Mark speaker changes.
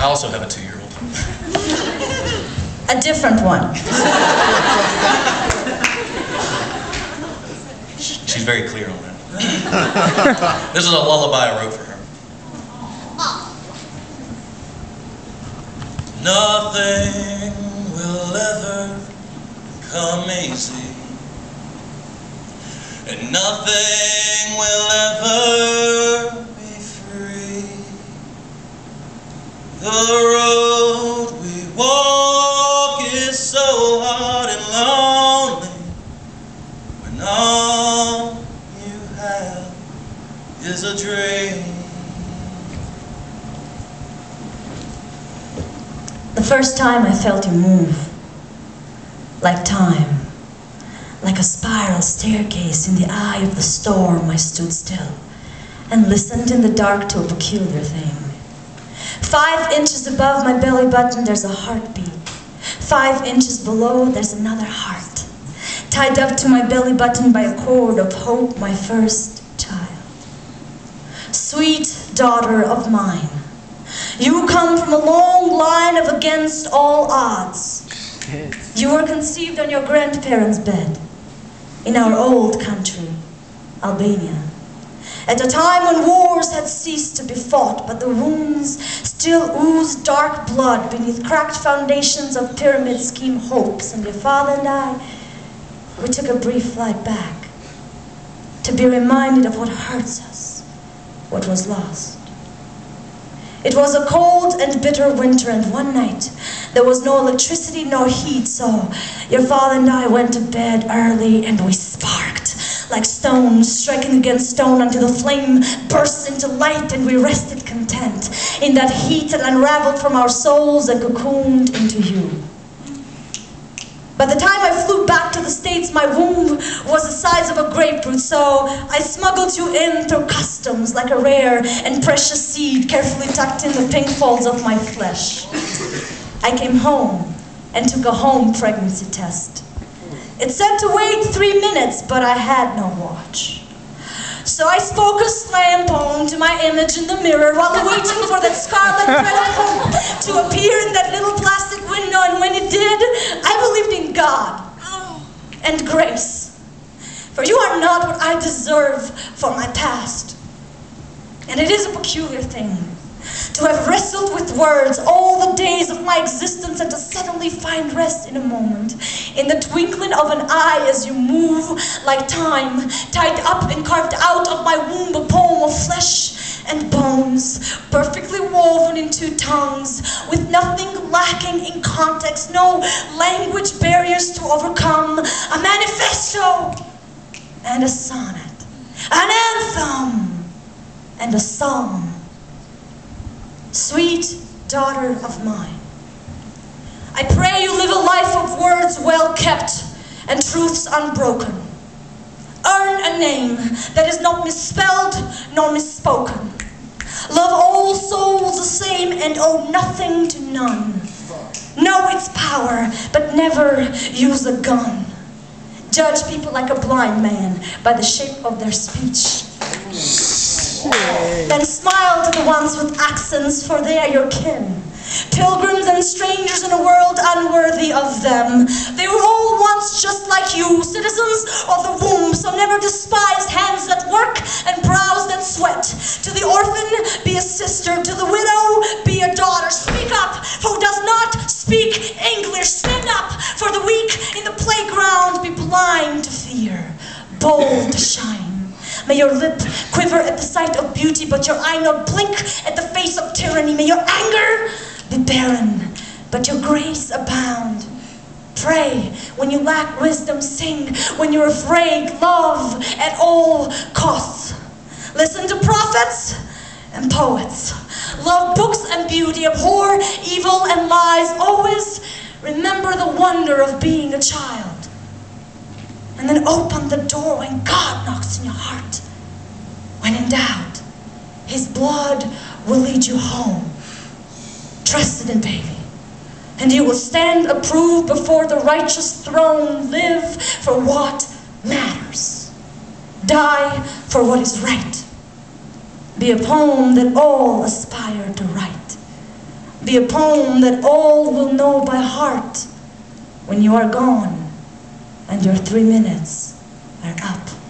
Speaker 1: also have a 2-year-old.
Speaker 2: A different one.
Speaker 1: She's very clear on that. This is a lullaby I wrote for her. Nothing will ever come easy, and nothing will ever be free. The road we walk is so hard and lonely, when all you have is a dream.
Speaker 2: The first time I felt you move, like time, like a spiral staircase in the eye of the storm, I stood still and listened in the dark to a peculiar thing. 5 inches above my belly button, there's a heartbeat. 5 inches below, there's another heart, tied up to my belly button by a cord of hope, my first child. Sweet daughter of mine, you come from a long line of against all odds. You were conceived on your grandparents' bed in our old country, Albania, at a time when wars had ceased to be fought, but the wounds still oozed dark blood beneath cracked foundations of pyramid scheme hopes. And your father and I, we took a brief flight back to be reminded of what hurts us, what was lost. It was a cold and bitter winter, and one night there was no electricity nor heat, so your father and I went to bed early and we sparked like stones striking against stone until the flame burst into light, and we rested content in that heat and unraveled from our souls and cocooned into you. By the time I flew back to the States, my womb was the size of a grapefruit, so I smuggled you in through customs like a rare and precious seed carefully tucked in the pink folds of my flesh. I came home and took a home pregnancy test. It said to wait 3 minutes, but I had no watch. So I spoke a slam poem to my image in the mirror while waiting for that scarlet thread of hope to appear in that little plastic window, and when it did, I believed in God and grace. For you are not what I deserve for my past. And it is a peculiar thing to have wrestled with words all the days of my existence and to suddenly find rest in a moment, in the twinkling of an eye as you move like time, tied up and carved out of my womb a poem of flesh and bones, perfectly woven in 2 tongues, with nothing lacking in context, no language barriers to overcome, a manifesto and a sonnet, an anthem and a song. Sweet daughter of mine, I pray you live a life of words well kept and truths unbroken. Earn a name that is not misspelled nor misspoken. Love all souls the same and owe nothing to none. Know its power, but never use a gun. Judge people like a blind man by the shape of their speech. Then smile to the ones with accents, for they are your kin. Pilgrims and strangers in a world unworthy of them. They were all once just like you, citizens of the womb, so never despise hands that work and brows that sweat. To the orphan, be a sister. To the widow, be a daughter. Speak up, for who does not speak English. Stand up for the weak in the playground. Be blind to fear, bold to shine. May your lip quiver at the sight of beauty, but your eye not blink at the face of tyranny. May your anger be barren, but your grace abound. Pray when you lack wisdom, sing when you're afraid, love at all costs. Listen to prophets and poets. Love books and beauty, abhor evil and lies. Always remember the wonder of being a child. And then open the door when God knocks in your heart. When in doubt, His blood will lead you home. Trust it in, baby, and you will stand approved before the righteous throne. Live for what matters. Die for what is right. Be a poem that all aspire to write. be a poem that all will know by heart when you are gone and your 3 minutes are up.